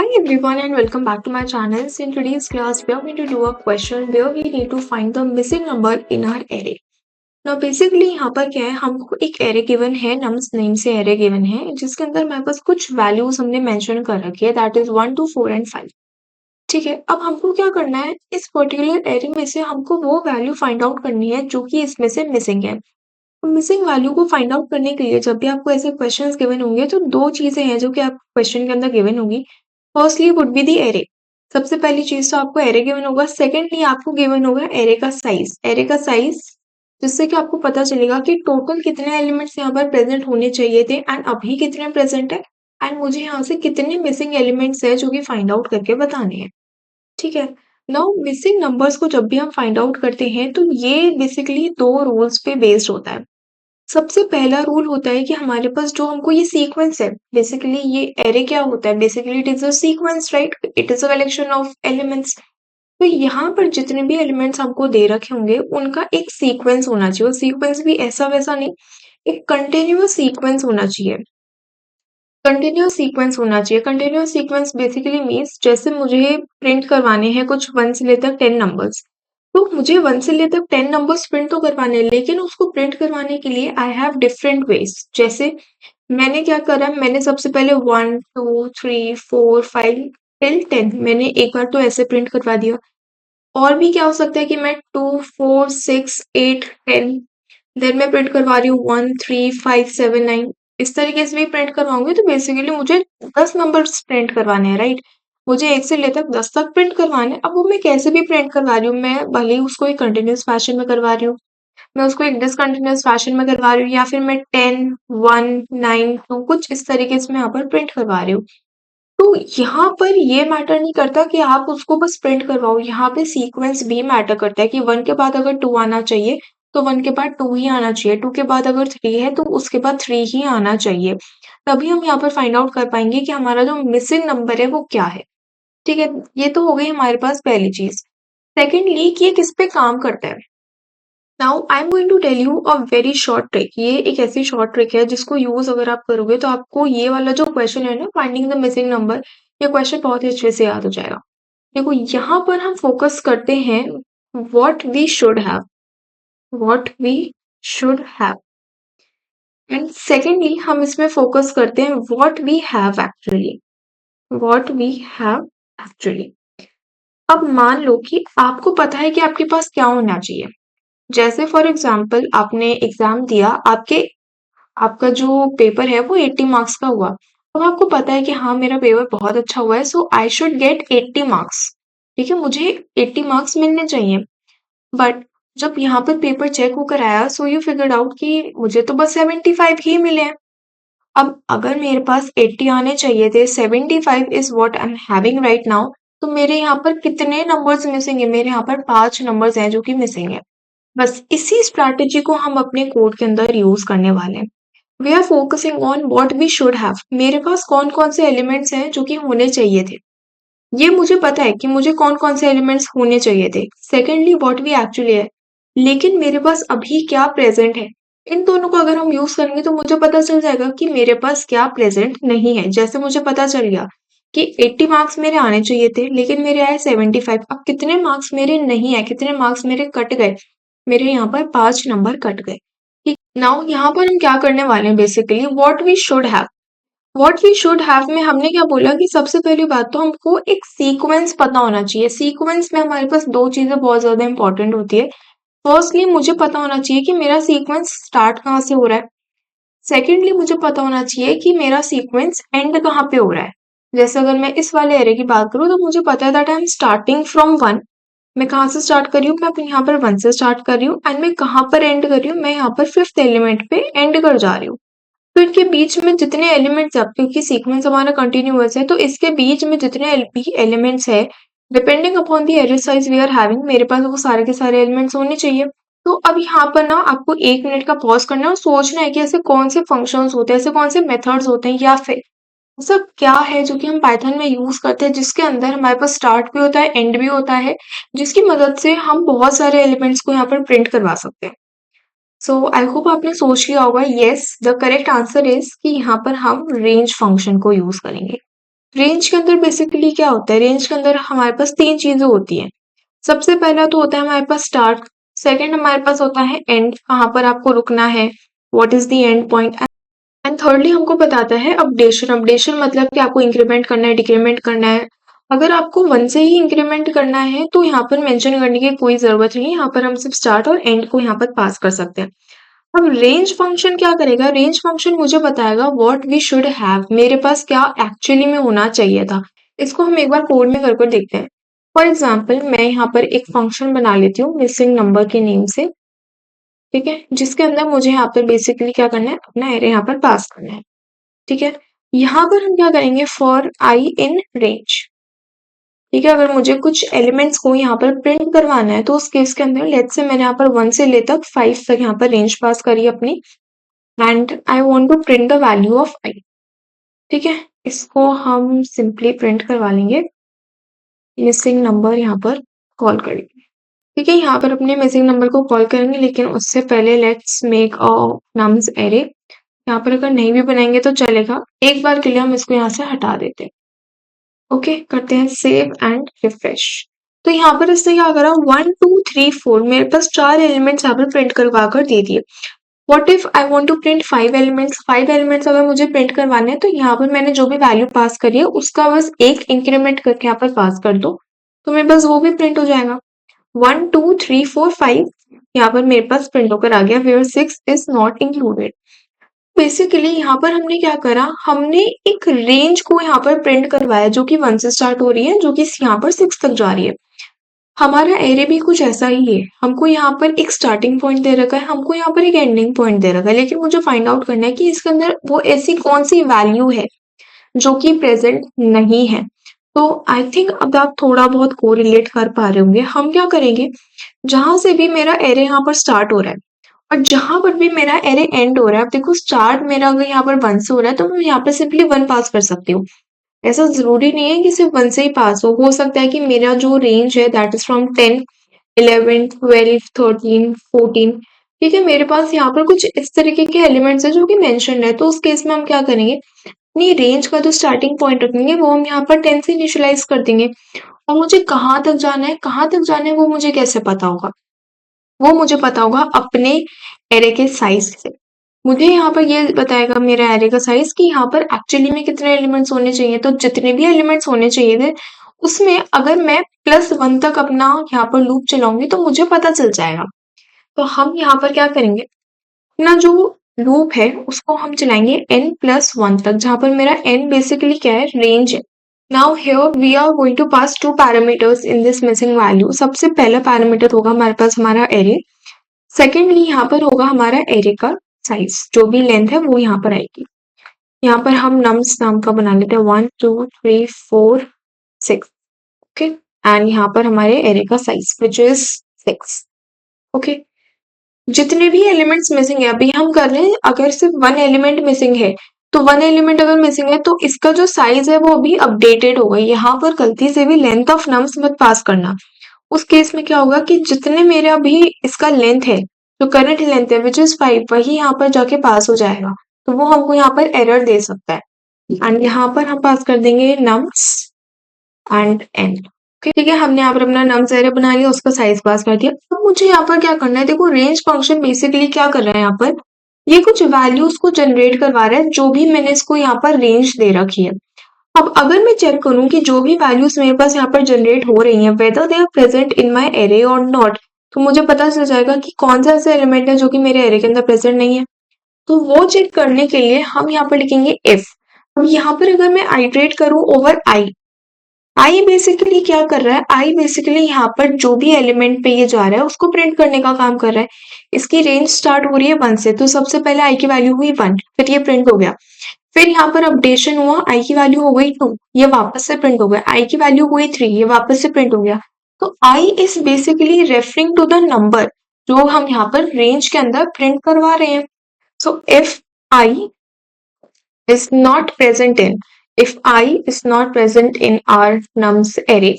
Hi everyone and welcome back to my channel. So in today's class, we are going to do a question where we need to find the missing number in our array. Now basically यहाँ पर क्या है, हमको एक array given है, nums name से array given है, जिसके अंदर हमारे पास कुछ values हमने mention कर रखी है, that is 1, 2, 4 and 5. ठीक है, अब हमको क्या करना है, इस पर्टिकुलर array में से हमको वो वैल्यू फाइंड आउट करनी है जो कि इसमें से मिसिंग है। मिसिंग वैल्यू को फाइंड आउट करने के लिए जब भी आपको ऐसे क्वेश्चंस गिवन होंगे तो दो चीजें हैं जो कि आप क्वेश्चन के अंदर गिवन होगी। Firstly would be the array. सबसे पहली चीज तो आपको एरे गिवन होगा। सेकेंडली आपको गिवन होगा एरे का साइज। एरे का साइज जिससे कि आपको पता चलेगा कि टोटल कितने एलिमेंट्स यहाँ पर प्रेजेंट होने चाहिए थे एंड अभी कितने प्रेजेंट है एंड मुझे यहाँ से कितने मिसिंग एलिमेंट्स है जो कि फाइंड आउट करके बताने हैं। ठीक है। नाउ मिसिंग नंबर्स को जब भी हम फाइंड आउट करते हैं तो ये बेसिकली दो रूल्स पे बेस्ड होता है। सबसे पहला रूल होता है कि हमारे पास जो हमको ये सीक्वेंस है, बेसिकली ये एरे क्या होता है, basically it is a sequence, right? It is a collection of elements. तो यहाँ पर जितने भी एलिमेंट्स हमको दे रखे होंगे उनका एक सीक्वेंस होना चाहिए। और सीक्वेंस भी ऐसा वैसा नहीं, एक कंटिन्यूअस सीक्वेंस होना चाहिए। कंटिन्यूअस सीक्वेंस होना चाहिए। कंटिन्यूअस सीक्वेंस बेसिकली मीन्स जैसे मुझे प्रिंट करवाने हैं कुछ 1 से लेकर 10 नंबर्स, तो मुझे 1 से लेकर 10 नंबर्स प्रिंट तो करवाने हैं, लेकिन उसको प्रिंट करवाने के लिए आई हैव डिफरेंट वेज। जैसे मैंने क्या करा, मैंने सबसे पहले 1, 2, 3, 4, 5 टिल 10 मैंने एक बार तो ऐसे प्रिंट करवा दिया। और भी क्या हो सकता है कि मैं 2, 4, 6, 8, 10 देन मैं प्रिंट करवा रही हूँ 1, 3, 5, 7, 9। इस तरीके से भी प्रिंट करवाऊंगी तो बेसिकली मुझे 10 नंबर्स प्रिंट करवाने हैं, राइट? मुझे 1 से लेकर 10 तक प्रिंट करवाने हैं। अब वो मैं कैसे भी प्रिंट करवा रही हूँ, मैं भले ही उसको एक कंटिन्यूअस फैशन में करवा रही हूँ, मैं उसको एक डिसकंटिन्यूअस फैशन में करवा रही हूँ, या फिर मैं 10, 1, 9, 2 कुछ इस तरीके से मैं यहाँ पर प्रिंट करवा रही हूँ। तो यहाँ पर ये मैटर नहीं करता कि आप उसको बस प्रिंट करवाओ, यहाँ पे सीक्वेंस भी मैटर करता है कि 1 के बाद अगर 2 आना चाहिए तो 1 के बाद 2 ही आना चाहिए, 2 के बाद अगर 3 है तो उसके बाद 3 ही आना चाहिए। तभी हम यहाँ पर फाइंड आउट कर पाएंगे कि हमारा जो मिसिंग नंबर है वो क्या है। ठीक है, ये तो हो गई हमारे पास पहली चीज। सेकेंडली कि ये किस पे काम करता है। Now I am going to tell you a very short trick. ये एक ऐसी शॉर्ट ट्रिक है जिसको यूज अगर आप करोगे तो आपको ये वाला जो क्वेश्चन है ना, फाइंडिंग द मिसिंग नंबर, ये क्वेश्चन बहुत ही अच्छे से याद हो जाएगा। देखो यहाँ पर हम फोकस करते हैं what we should have, what we should have, and secondly हम इसमें फोकस करते हैं what we have actually, what we have actually. अब मान लो कि आपको पता है कि आपके पास क्या होना चाहिए। जैसे फॉर एग्जाम्पल आपने एग्जाम दिया, आपका जो पेपर है वो 80 मार्क्स का हुआ। अब आपको पता है कि हाँ मेरा पेपर बहुत अच्छा हुआ है, सो आई शुड गेट 80 मार्क्स। ठीक है, मुझे 80 मार्क्स मिलने चाहिए। बट जब यहाँ पर पेपर चेक होकर आया, सो यू फिगर्ड आउट कि मुझे तो बस 75 ही मिले हैं। अब अगर मेरे पास 80 आने चाहिए थे, 75 is what I am having right now, तो मेरे यहाँ पर कितने नंबर्स मिसिंग है? मेरे यहाँ पर 5 नंबर्स हैं जो कि मिसिंग है। बस इसी स्ट्रैटेजी को हम अपने कोड के अंदर यूज करने वाले हैं। We are focusing on what we should have. मेरे पास कौन कौन से एलिमेंट्स हैं जो कि होने चाहिए थे, ये मुझे पता है कि मुझे कौन कौन से एलिमेंट्स होने चाहिए थे। सेकेंडली व्हाट वी एक्चुअली है, लेकिन मेरे पास अभी क्या प्रेजेंट है। इन दोनों को अगर हम यूज करेंगे तो मुझे पता चल जाएगा कि मेरे पास क्या प्रेजेंट नहीं है। जैसे मुझे पता चल गया कि 80 मार्क्स मेरे आने चाहिए थे लेकिन मेरे आए 75। अब कितने मार्क्स मेरे नहीं है, कितने मार्क्स मेरे कट गए? मेरे यहाँ पर 5 नंबर कट गए। ठीक, नाउ यहाँ पर हम क्या करने वाले हैं, basically what we should have. What we should have में हमने क्या बोला कि सबसे पहली बात तो हमको एक सीक्वेंस पता होना चाहिए। सीक्वेंस में हमारे पास दो चीजें बहुत ज्यादा इंपॉर्टेंट होती है। फर्स्टली मुझे पता होना चाहिए कि मेरा सीक्वेंस स्टार्ट कहाँ से हो रहा है। सेकेंडली मुझे पता होना चाहिए कि मेरा सीक्वेंस एंड कहाँ पे हो रहा है। जैसे अगर मैं इस वाले एरे की बात करूँ तो मुझे पता है that I am starting from 1। मैं कहाँ से स्टार्ट कर रही हूँ? मैं अपने यहाँ पर 1 से स्टार्ट कर रही हूँ एंड मैं कहाँ पर एंड कर रही हूँ? मैं यहाँ पर 5th एलिमेंट पे एंड कर जा रही हूँ। तो इनके बीच में जितने एलिमेंट्स है, क्योंकि सीक्वेंस हमारा कंटिन्यूअस है, तो इसके बीच में जितने भी एलिमेंट्स है, depending upon the array size we are having, मेरे पास वो सारे के सारे एलिमेंट्स होने चाहिए। तो अब यहाँ पर ना आपको 1 मिनट का पॉज करना है और सोचना है कि ऐसे कौन से फंक्शंस होते हैं, ऐसे कौन से मेथड्स होते हैं, या फिर सब क्या है जो कि हम पाइथन में यूज करते हैं, जिसके अंदर हमारे पास स्टार्ट भी होता है एंड भी होता है, जिसकी मदद से हम बहुत सारे एलिमेंट्स को यहाँ पर प्रिंट करवा सकते हैं। सो आई होप आपने सोच लिया होगा। Yes, the correct answer is कि यहाँ पर हम रेंज फंक्शन को यूज करेंगे। रेंज के अंदर बेसिकली क्या होता है, रेंज के अंदर हमारे पास 3 चीज़ें होती हैं। सबसे पहला तो होता है हमारे पास स्टार्ट, सेकंड हमारे पास होता है एंड, कहाँ पर आपको रुकना है, what is the end point, and thirdly हमको बताता है अपडेशन। अपडेशन मतलब कि आपको इंक्रीमेंट करना है, डिक्रीमेंट करना है। अगर आपको 1 से ही इंक्रीमेंट करना है तो यहाँ पर मेंशन करने की कोई ज़रूरत नहीं है, यहाँ पर हम सिर्फ स्टार्ट और एंड को यहाँ पर पास कर सकते हैं। अब रेंज फंक्शन क्या करेगा, रेंज फंक्शन मुझे बताएगा व्हाट वी शुड हैव, मेरे पास क्या एक्चुअली में होना चाहिए था। इसको हम एक बार कोड में कर देखते हैं। फॉर एग्जाम्पल मैं यहाँ पर एक फंक्शन बना लेती हूँ मिसिंग नंबर के नेम से, ठीक है, जिसके अंदर मुझे यहाँ पर बेसिकली क्या करना है, अपना एरे यहाँ पर पास करना है, ठीक है। यहाँ पर हम क्या करेंगे, फॉर आई इन रेंज, ठीक है। अगर मुझे कुछ एलिमेंट्स को यहाँ पर प्रिंट करवाना है तो उस केस के अंदर लेट्स से मैंने यहाँ पर 1 से ले तक 5 तक यहाँ पर रेंज पास करी अपनी, and I want to print the value of i, ठीक है। इसको हम सिंपली प्रिंट करवा लेंगे, मिसिंग नंबर यहाँ पर कॉल करेंगे, ठीक है। यहाँ पर अपने मिसिंग नंबर को कॉल करेंगे, लेकिन उससे पहले let's make a nums array. यहाँ पर अगर नहीं भी बनाएंगे तो चलेगा, एक बार के लिए हम इसको यहाँ से हटा देते हैं। ओके, करते हैं सेव एंड रिफ्रेश। तो यहाँ पर इससे क्या करा, 1 2 3 4 मेरे पास 4 एलिमेंट्स यहाँ पर प्रिंट करवा कर दे दिए। What if I want to print 5 elements, 5 elements अगर मुझे प्रिंट करवाने हैं तो यहाँ पर मैंने जो भी वैल्यू पास करी है उसका बस एक इंक्रीमेंट करके यहाँ पर पास कर दो, तो मेरे पास वो भी प्रिंट हो जाएगा। 1 2 3 4 5 यहाँ पर मेरे पास प्रिंट होकर आ गया, where 6 is not included. Basically यहाँ पर हमने क्या करा, हमने एक रेंज को यहाँ पर प्रिंट करवाया जो कि 1 से स्टार्ट हो रही है, जो कि यहाँ पर 6 तक जा रही है। हमारा एरे भी कुछ ऐसा ही है, हमको यहाँ पर एक स्टार्टिंग पॉइंट दे रखा है, हमको यहाँ पर एक एंडिंग पॉइंट दे रखा है, लेकिन मुझे फाइंड आउट करना है कि इसके अंदर वो ऐसी कौन सी वैल्यू है जो कि प्रेजेंट नहीं है। तो आई थिंक अब आप थोड़ा बहुत कोरिलेट कर पा रहे होंगे। हम क्या करेंगे, जहां से भी मेरा एरे यहाँ पर स्टार्ट हो रहा है और जहां पर भी मेरा एरे एंड हो रहा है, अब देखो स्टार्ट मेरा अगर यहाँ पर 1 से हो रहा है तो मैं यहाँ पर सिंपली 1 पास कर सकती हूँ। ऐसा जरूरी नहीं है कि सिर्फ 1 से ही पास हो सकता है कि मेरा जो रेंज है दैट इज फ्रॉम 10 11 12 13 14, ठीक है। मेरे पास यहाँ पर कुछ इस तरीके के एलिमेंट्स है जो कि मेंशन्ड है, तो उस केस में हम क्या करेंगे, अपनी रेंज का जो स्टार्टिंग पॉइंट रखेंगे वो हम यहाँ पर 10 से इनिशियलाइज कर देंगे। और मुझे कहाँ तक जाना है, कहाँ तक जाना है वो मुझे कैसे पता होगा, वो मुझे पता होगा अपने एरे के साइज से। मुझे यहाँ पर ये बताएगा मेरा एरे का साइज कि यहाँ पर एक्चुअली में कितने एलिमेंट्स होने चाहिए, तो जितने भी एलिमेंट्स होने चाहिए थे उसमें अगर मैं +1 तक अपना यहाँ पर लूप चलाऊंगी तो मुझे पता चल जाएगा। तो हम यहाँ पर क्या करेंगे, अपना जो लूप है उसको हम चलाएंगे n+1 तक, जहां पर मेरा n बेसिकली क्या है, रेंज है। Now here we are going to pass 2 parameters in this missing value. सबसे पहला पैरामीटर होगा हमारे पास हमारा एरे, सेकेंडली यहाँ पर होगा हमारा एरे का साइज, जो भी लेंथ है वो यहाँ पर आएगी। यहाँ पर हम नम्स नाम का बना लेते हैं 1 2 3 4 6, ओके, एंड यहाँ पर हमारे एरे का साइज विच इज 6, ओके। जितने भी एलिमेंट्स मिसिंग है, अभी हम कर रहे हैं अगर सिर्फ 1 एलिमेंट मिसिंग है, तो 1 एलिमेंट अगर मिसिंग है तो इसका जो साइज है वो अभी अपडेटेड होगा। यहाँ पर गलती से भी लेंथ ऑफ नम्स मत पास करना। उस केस में क्या होगा कि जितने मेरे अभी इसका लेंथ है, जो करंट लेंथ है विच इज 5, वही यहाँ पर जाके पास हो जाएगा, तो वो हमको यहाँ पर एरर दे सकता है। एंड यहाँ पर हम पास कर देंगे नम्स एंड एन, ठीक है। हमने यहाँ पर अपना नम्स एरे बना लिया, उसका साइज पास कर दिया। अब मुझे यहाँ पर क्या करना है, देखो रेंज फंक्शन बेसिकली क्या कर रहा है, यहाँ पर ये कुछ वैल्यूज को जनरेट करवा रहा है जो भी मैंने इसको यहाँ पर रेंज दे रखी है। अब अगर मैं चेक करूं कि जो भी वैल्यूज मेरे पास यहाँ पर जनरेट हो रही हैं whether they are present in my array और नॉट, तो मुझे पता चल जाएगा कि कौन सा ऐसा एलिमेंट है जो कि मेरे एरे के अंदर प्रेजेंट नहीं है। तो वो चेक करने के लिए हम यहाँ पर लिखेंगे इफ। अब यहाँ पर अगर मैं आइटरेट करूं ओवर आई बेसिकली क्या कर रहा है, आई बेसिकली यहाँ पर जो भी एलिमेंट पे ये जा रहा है उसको प्रिंट करने का काम कर रहा है। इसकी रेंज स्टार्ट हो रही है 1 से, तो सबसे पहले आई की वैल्यू हुई 1, फिर ये प्रिंट हो गया। फिर यहाँ पर अपडेशन हुआ, आई की वैल्यू हो गई 2, ये वापस से प्रिंट हो गया। आई की वैल्यू हुई 3, ये वापस से प्रिंट हो गया। तो i is basically referring to the number जो हम यहाँ पर रेंज के अंदर प्रिंट करवा रहे हैं। So if I is not present in, if I is not present in our nums array,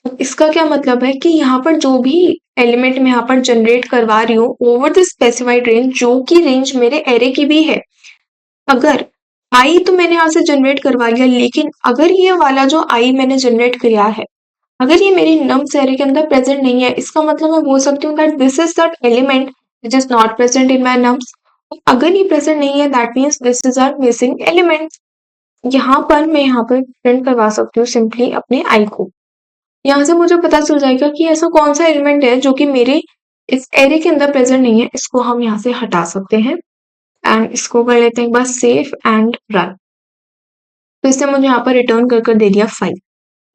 इसका क्या मतलब है कि यहाँ पर जो भी एलिमेंट मैं यहाँ पर जनरेट करवा रही हूँ ओवर द स्पेसिफाइड रेंज, जो कि रेंज मेरे एरे की भी है, अगर आई तो मैंने यहाँ से जनरेट करवा लिया, लेकिन अगर ये वाला जो आई मैंने जनरेट किया है, अगर ये मेरी नम्स एरे के अंदर प्रेजेंट नहीं है, इसका मतलब मैं बोल सकती हूँ that this is that element which is not present in my nums. अगर ये प्रेजेंट नहीं है, that means this is our missing element. यहाँ पर मैं यहाँ पर प्रिंट करवा सकती हूँ सिंपली अपने आई को। यहाँ से मुझे पता चल जाएगा कि ऐसा कौन सा एलिमेंट है जो कि मेरे इस एरे के अंदर प्रेजेंट नहीं है। इसको हम यहाँ से हटा सकते हैं एंड इसको कर लेते हैं एक बार सेव एंड रन। तो इसने मुझे यहाँ पर रिटर्न कर दे दिया 5।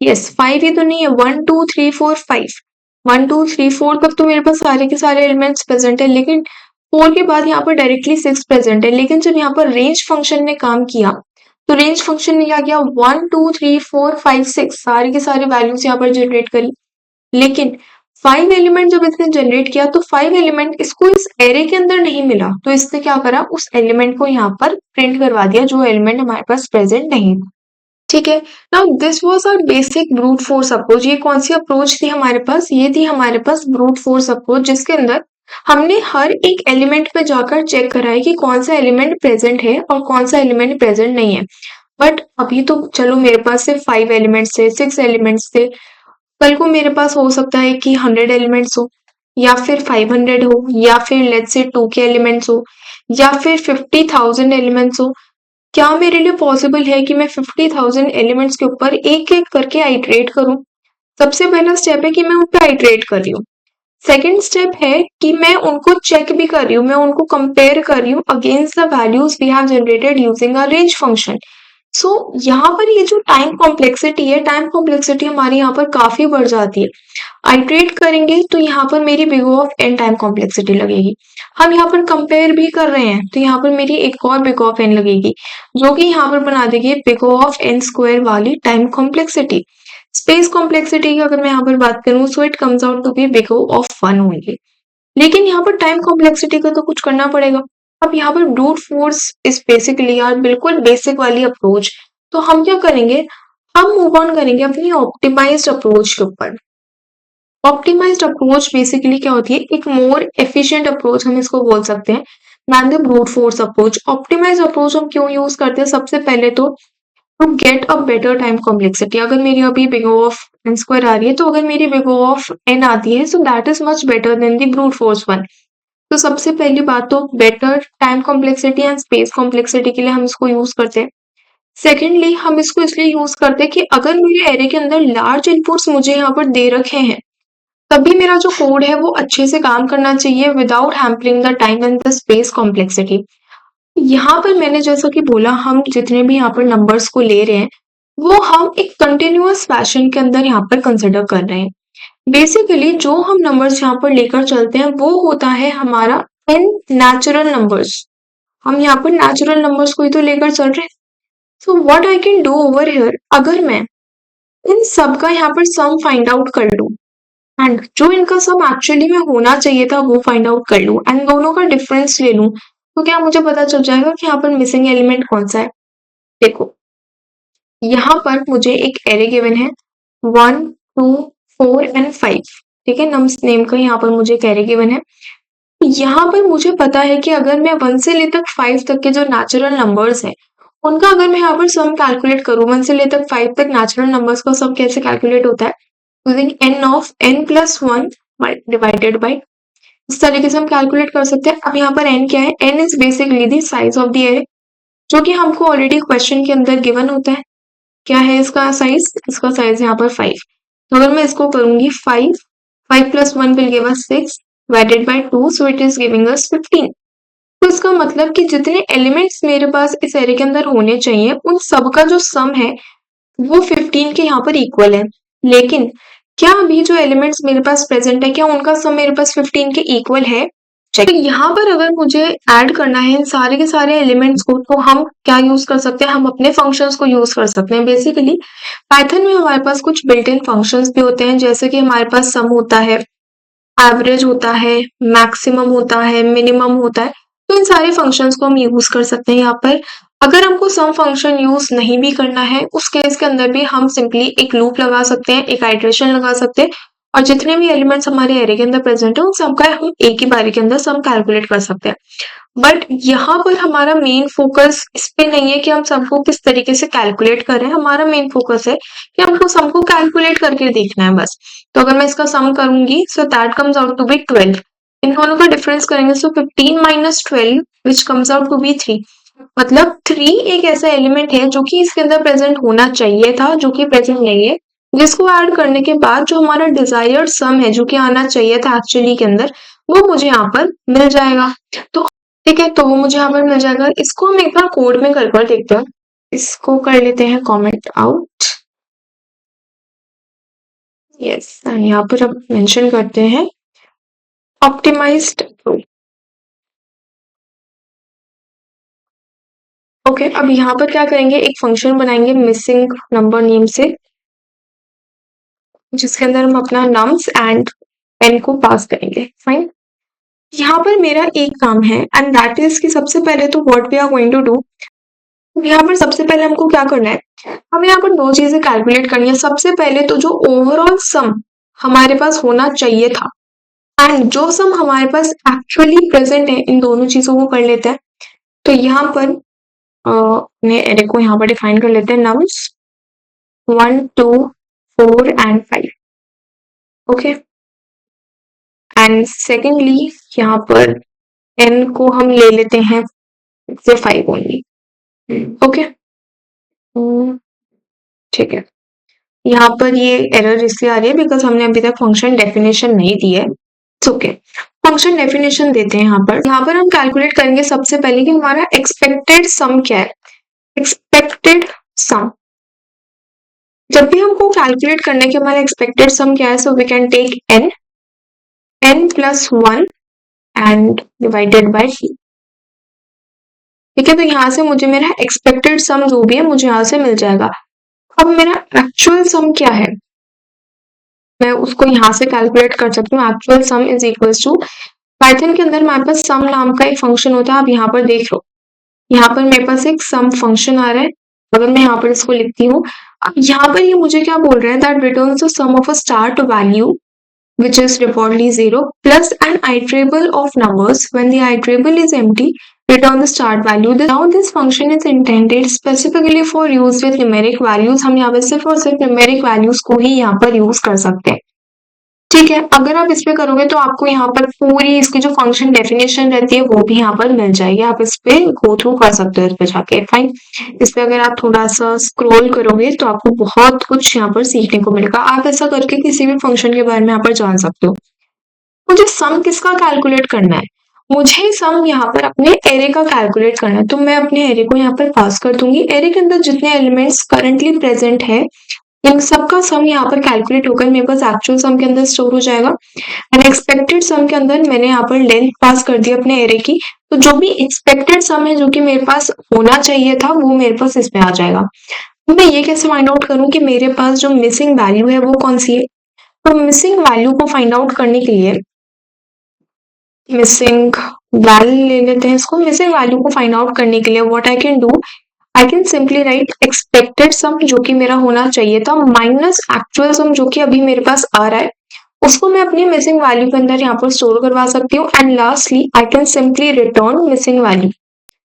यस, 5 ही तो नहीं है, 1 2 3 4 5, 1 2 3 4 तक तो मेरे पास सारे के सारे एलिमेंट्स प्रेजेंट है, लेकिन 4 के बाद यहाँ पर डायरेक्टली 6 प्रेजेंट है। लेकिन जब यहाँ पर रेंज फंक्शन ने काम किया, तो रेंज फंक्शन ने क्या किया, 1 2 3 4 5 6 सारे के सारे वैल्यूज यहाँ पर जनरेट करी। लेकिन 5 एलिमेंट जब इसने जनरेट किया, तो 5 एलिमेंट इसको इस एरे के अंदर नहीं मिला, तो इसने क्या करा, उस एलिमेंट को यहाँ पर प्रिंट करवा दिया जो एलिमेंट हमारे पास प्रेजेंट नहीं था। ठीक है, now this was our basic brute force approach. ये कौन सी अप्रोच थी हमारे पास, ये थी हमारे पास ब्रूट फोर्स अप्रोच, जिसके अंदर हमने हर एक एलिमेंट पे जाकर चेक करा है कि कौन सा एलिमेंट प्रेजेंट है और कौन सा एलिमेंट प्रेजेंट नहीं है। बट अभी तो चलो मेरे पास सिर्फ 5 एलिमेंट्स थे, 6 एलिमेंट्स थे, कल को मेरे पास हो सकता है कि 100 एलिमेंट्स हो, या फिर 500 हो, या फिर लेट्स से 2 के एलिमेंट्स हो, या फिर 50,000 एलिमेंट्स हो। क्या मेरे लिए पॉसिबल है कि मैं 50,000 एलिमेंट्स के ऊपर एक एक करके आइटरेट करूं? सबसे पहला स्टेप है कि मैं उन पर आइटरेट कर रही हूँ। सेकेंड स्टेप है कि मैं उनको चेक भी कर रही हूँ, मैं उनको कंपेयर कर रही हूँ against the values we have generated using a range function. So यहाँ पर ये जो टाइम कॉम्प्लेक्सिटी है, टाइम कॉम्प्लेक्सिटी हमारी यहाँ पर काफी बढ़ जाती है। आइटरेट करेंगे तो यहाँ पर मेरी big O of n time complexity लगेगी। हम यहाँ पर कंपेयर भी कर रहे हैं, तो यहाँ पर मेरी एक और बिग O ऑफ n लगेगी, जो कि यहाँ पर बना देगी big O of n square वाली टाइम कॉम्प्लेक्सिटी। स्पेस कॉम्प्लेक्सिटी की अगर मैं यहाँ पर बात करूँ, so it comes out to be big O of 1 only. लेकिन यहाँ पर टाइम कॉम्प्लेक्सिटी का तो कुछ करना पड़ेगा। अब यहाँ पर ब्रूट फोर्स इज बेसिकली यार बिल्कुल बेसिक वाली अप्रोच। तो हम क्या करेंगे, हम मूव ऑन करेंगे अपनी ऑप्टिमाइज्ड अप्रोच के ऊपर। ऑप्टिमाइज्ड अप्रोच बेसिकली क्या होती है, एक मोर एफिशिएंट अप्रोच हम इसको बोल सकते हैं than the brute force approach. Optimized approach हम क्यों यूज करते हैं, सबसे पहले तो to get a better time complexity. अगर मेरी अभी big O of n square आ रही है, तो अगर मेरी बिग O ऑफ n आती है, so that is much better than the brute force one. तो सबसे पहली बात तो better time complexity and space complexity के लिए हम इसको यूज करते हैं। सेकेंडली हम इसको इसलिए यूज करते हैं कि अगर मेरे एरे के अंदर लार्ज इनपुट्स मुझे यहाँ पर दे रखे हैं, तभी मेरा जो कोड है वो अच्छे से काम करना चाहिए without hampering the time and the space complexity. यहाँ पर मैंने जैसा कि बोला, हम जितने भी यहाँ पर नंबर्स को ले रहे हैं, वो हम एक कंटिन्यूअस फैशन के अंदर यहाँ पर कंसिडर कर रहे हैं। बेसिकली जो हम नंबर्स यहाँ पर लेकर चलते हैं, वो होता है हमारा n नेचुरल नंबर्स। हम यहाँ पर नेचुरल नंबर्स को ही तो लेकर चल रहे हैं। So what I can do over here, अगर मैं इन सब का यहाँ पर सम फाइंड आउट कर लूं एंड जो इनका सम एक्चुअली में होना चाहिए था वो फाइंड आउट कर लूं एंड दोनों का डिफरेंस ले लूं, तो क्या मुझे पता चल जाएगा कि यहाँ पर मिसिंग एलिमेंट कौन सा है। देखो, यहाँ पर मुझे एक एरे गिवन है 1 2 4 एंड 5। ठीक है, नम्स नेम का यहाँ पर मुझे एक एरे गिवन है। यहाँ पर मुझे पता है कि अगर मैं 1 से ले तक 5 तक के जो नेचुरल नंबर्स हैं, उनका अगर मैं यहाँ पर सम कैलकुलेट करूँ, 1 से ले तक 5 तक नेचुरल नंबर्स का सम कैसे कैलकुलेट होता है, using n of n plus 1 divided by, इस तरीके से हम कैलकुलेट कर सकते हैं। अब यहाँ पर n क्या है, n is basically the size of the array, जो कि हमको ऑलरेडी क्वेश्चन के अंदर गिवन होता है। क्या है इसका साइज, इसका साइज यहाँ पर 5। तो अगर मैं इसको करूंगी 5 plus 1 will give us 6 divided by 2, so it is giving us 15। तो इसका मतलब कि जितने एलिमेंट्स मेरे पास इस एरे के अंदर होने चाहिए, उन सब का जो सम है वो 15 के यहाँ पर इक्वल है। लेकिन क्या अभी जो एलिमेंट्स मेरे पास प्रेजेंट है, क्या उनका सम मेरे पास 15 के इक्वल है? तो यहाँ पर अगर मुझे ऐड करना है इन सारे के सारे एलिमेंट्स को, तो हम क्या यूज कर सकते हैं, हम अपने फंक्शंस को यूज कर सकते हैं। बेसिकली पाइथन में हमारे पास कुछ बिल्ट इन फंक्शंस भी होते हैं, जैसे कि हमारे पास सम होता है, एवरेज होता है, मैक्सिमम होता है, मिनिमम होता है। तो इन सारे फंक्शंस को हम यूज कर सकते हैं। यहाँ पर अगर हमको सम फंक्शन यूज नहीं भी करना है, उस केस के अंदर भी हम सिंपली एक लूप लगा सकते हैं, एक आइटरेशन लगा सकते हैं और जितने भी एलिमेंट्स हमारे एरे के अंदर प्रेजेंट है उन सबका हम एक ही बारी के अंदर सम कैलकुलेट कर सकते हैं। बट यहाँ पर हमारा मेन फोकस इस पे नहीं है कि हम सबको किस तरीके से कैलकुलेट करें, हमारा मेन फोकस है कि हमको सम को कैलकुलेट करके देखना है बस। तो अगर मैं इसका सम करूंगी so that comes out to be 12। इन दोनों का डिफरेंस करेंगे so 15 minus 12 which comes out to be 3। मतलब 3 एक ऐसा एलिमेंट है जो कि इसके अंदर प्रेजेंट होना चाहिए था, जो कि प्रेजेंट नहीं है, जिसको ऐड करने के बाद जो हमारा डिजायर्ड सम है जो कि आना चाहिए था एक्चुअली के अंदर, वो मुझे यहाँ पर मिल जाएगा। तो ठीक है, तो वो मुझे यहाँ पर मिल जाएगा। इसको हम एक बार कोड में कर देखते हैं। इसको कर लेते हैं कमेंट आउट। यस, यहाँ पर अब मेंशन करते हैं ऑप्टिमाइज्ड अप्रोच। ओके, अब यहाँ पर क्या करेंगे, एक फंक्शन बनाएंगे मिसिंग नंबर नेम से, जिसके अंदर हम अपना नम्स एंड एन को पास करेंगे। फाइन, यहाँ पर मेरा एक काम है एंड दैट इज कि सबसे पहले तो what we are going to do, यहाँ पर सबसे पहले हमको क्या करना है, हमें यहाँ पर दो चीजें कैलकुलेट करनी है। सबसे पहले तो जो ओवरऑल सम हमारे पास होना चाहिए था एंड जो सम हमारे पास एक्चुअली प्रेजेंट है, इन दोनों चीजों को कर लेते हैं। तो यहाँ पर अपने एरे को यहाँ पर डिफाइन कर लेते हैं nums 1 2 4 and 5। Okay, and secondly यहाँ पर एन को हम ले लेते हैं 5 ओनली। ओके, ठीक है। यहाँ पर ये एरर इसलिए आ रही है बिकॉज हमने अभी तक फंक्शन डेफिनेशन नहीं दी है। ओके, फंक्शन डेफिनेशन देते हैं। यहाँ पर हम कैलकुलेट करेंगे सबसे पहले कि हमारा एक्सपेक्टेड सम क्या है। एक्सपेक्टेड सम जब भी हमको कैलकुलेट करने के हमारा एक्सपेक्टेड सम क्या है, so we can take n plus 1 and divided by 3। ठीक है, तो यहाँ से मुझे मेरा एक्सपेक्टेड सम जो भी है मुझे यहाँ से मिल जाएगा। अब मेरा एक्चुअल सम क्या है, मैं उसको यहाँ से कैलकुलेट कर सकती हूँ। Actual sum is equal to, Python के अंदर हमारे पास सम नाम का एक फंक्शन होता है। आप यहाँ पर देख लो, यहाँ पर मेरे पास एक सम फंक्शन आ रहा है। अगर मैं यहाँ पर इसको लिखती हूँ, अब यहाँ पर ये मुझे क्या बोल रहा है, that returns the sum of a start value which is defaultly 0 plus an iterable of numbers. When the iterable is empty, return the start value. Now this function is intended specifically for use with numeric values. हम यहाँ पर सिर्फ और सिर्फ numeric values को ही यहाँ पर use कर सकते हैं। ठीक है, अगर आप इस पे करोगे तो आपको यहाँ पर पूरी इसकी जो फंक्शन डेफिनेशन रहती है वो भी यहाँ पर मिल जाएगी। आप इस पे गो थ्रू कर सकते हो इस पे जाके। फाइन, इस पे अगर आप थोड़ा सा स्क्रॉल करोगे तो आपको बहुत कुछ यहाँ पर सीखने को मिलेगा। आप ऐसा करके किसी भी फंक्शन के बारे में यहाँ पर जान सकते हो। मुझे सम किसका कैलकुलेट करना है, मुझे सम यहाँ पर अपने एरे का कैलकुलेट करना है। तो मैं अपने एरे को यहाँ पर पास कर दूंगी। एरे के अंदर जितने एलिमेंट्स करंटली प्रेजेंट है इन सबका सम यहाँ पर कैलकुलेट होकर मेरे पास एक्चुअल सम के अंदर स्टोर हो जाएगा। एंड एक्सपेक्टेड सम के अंदर मैंने यहाँ पर लेंथ पास कर दी अपने एरे की, तो जो भी एक्सपेक्टेड सम है जो कि मेरे पास होना चाहिए था वो मेरे पास इसमें आ जाएगा। मैं ये कैसे फाइंड आउट करूं कि मेरे पास जो मिसिंग वैल्यू है वो कौन सी है। तो मिसिंग वैल्यू को फाइंड आउट करने के लिए मिसिंग वैल्यू ले लेते हैं इसको। मिसिंग वैल्यू को फाइंड आउट करने के लिए what I can do, I can simply write expected sum जो कि मेरा होना चाहिए था माइनस एक्चुअल सम जो कि अभी मेरे पास आ रहा है, उसको मैं अपनी मिसिंग वैल्यू के अंदर यहाँ पर स्टोर करवा सकती हूँ। And lastly I can simply return missing value.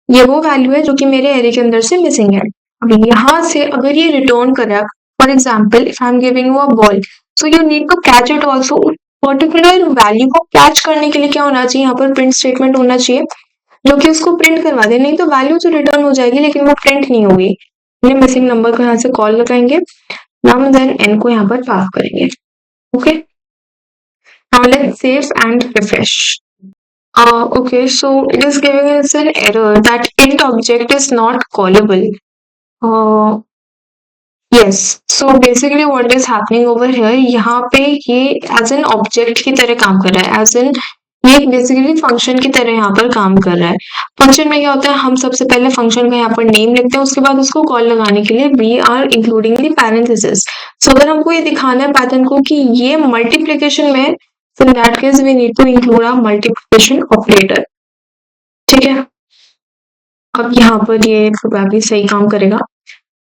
ये वो वैल्यू है जो कि मेरे एरे के अंदर से मिसिंग है। अब यहाँ से अगर ये रिटर्न करा, for example if I am giving you a ball, so you need to catch it also. Particular value को कैच करने के लिए क्या होना चाहिए, यहाँ पर प्रिंट स्टेटमेंट होना चाहिए जो कि उसको प्रिंट करवा दे। नहीं तो वैल्यू तो रिटर्न हो जाएगी लेकिन वो प्रिंट नहीं होगी। ये मिसिंग नंबर को यहाँ से कॉल लगाएंगे, नम देन एन को यहाँ पर पास करेंगे। Okay, now let's save and refresh. Okay, so it is giving us an error that int object is not callable. Yes, so basically what is happening over here, यहाँ पे ये as an object की तरह काम कर रहा है, as in ये बेसिकली फंक्शन की तरह यहाँ पर काम कर रहा है। फंक्शन में क्या होता है, हम सबसे पहले फंक्शन का यहाँ पर नेम लिखते हैं, उसके बाद उसको कॉल लगाने के लिए we are including the parenthesis. So अगर हमको ये दिखाना है पैटर्न को कि ये मल्टीप्लीकेशन में, so in that case we need to include a multiplication operator। ठीक है, अब यहाँ पर ये प्रोबेबली सही काम करेगा।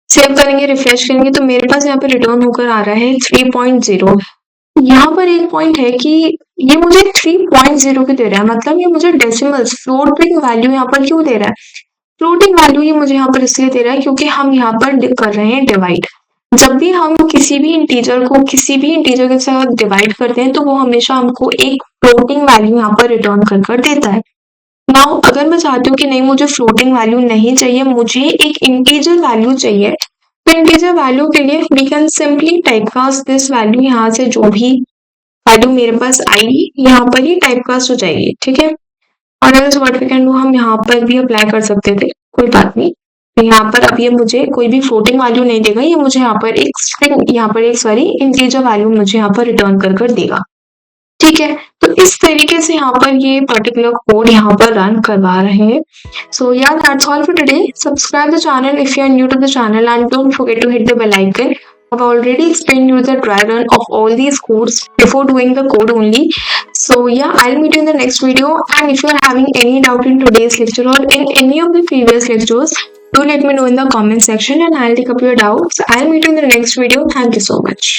सेव करेंगे, रिफ्रेश करेंगे तो मेरे पास यहाँ पे रिटर्न होकर आ रहा है 3.0। यहाँ पर एक पॉइंट है कि ये मुझे 3.0 क्यों दे रहा है, मतलब ये मुझे डेसिमल्स फ्लोटिंग वैल्यू यहाँ पर क्यों दे रहा है। फ्लोटिंग वैल्यू ये मुझे यहाँ पर इसलिए दे रहा है क्योंकि हम यहाँ पर कर रहे हैं डिवाइड। जब भी हम किसी भी इंटीजर को किसी भी इंटीजर के साथ डिवाइड करते हैं तो वो हमेशा हमको एक फ्लोटिंग वैल्यू यहाँ पर रिटर्न कर देता है। नाउ अगर मैं चाहती हूँ कि नहीं मुझे फ्लोटिंग वैल्यू नहीं चाहिए, मुझे एक इंटीजर वैल्यू चाहिए, तो इंटीजर वैल्यू के लिए we can simply typecast this value. यहाँ से जो भी वैल्यू मेरे पास आएगी यहाँ पर ही टाइपकास्ट हो जाएगी, ठीक है। और else what we can do, हम यहाँ पर भी अप्लाई कर सकते थे, कोई बात नहीं। तो यहाँ पर अब ये मुझे कोई भी फ्लोटिंग वैल्यू नहीं देगा, ये मुझे यहाँ पर एक स्ट्रिंग यहाँ पर एक सॉरी इंटीजर वैल्यू मुझे यहाँ पर रिटर्न कर देगा, ठीक है। तो इस तरीके से यहाँ पर ये पर्टिकुलर कोड यहाँ पर रन करवा रहे हैं। So yeah, that's all for today. Subscribe the channel if you are new to the channel and don't forget to hit the bell icon. I've already explained you the dry run of all these codes before doing the code only. So yeah, I'll meet you in the next video. And if you are having any doubt in today's lecture or in any of the previous lectures, do let me know in the comment section and I'll take up your doubts. I'll meet you in the next video. Thank you so much.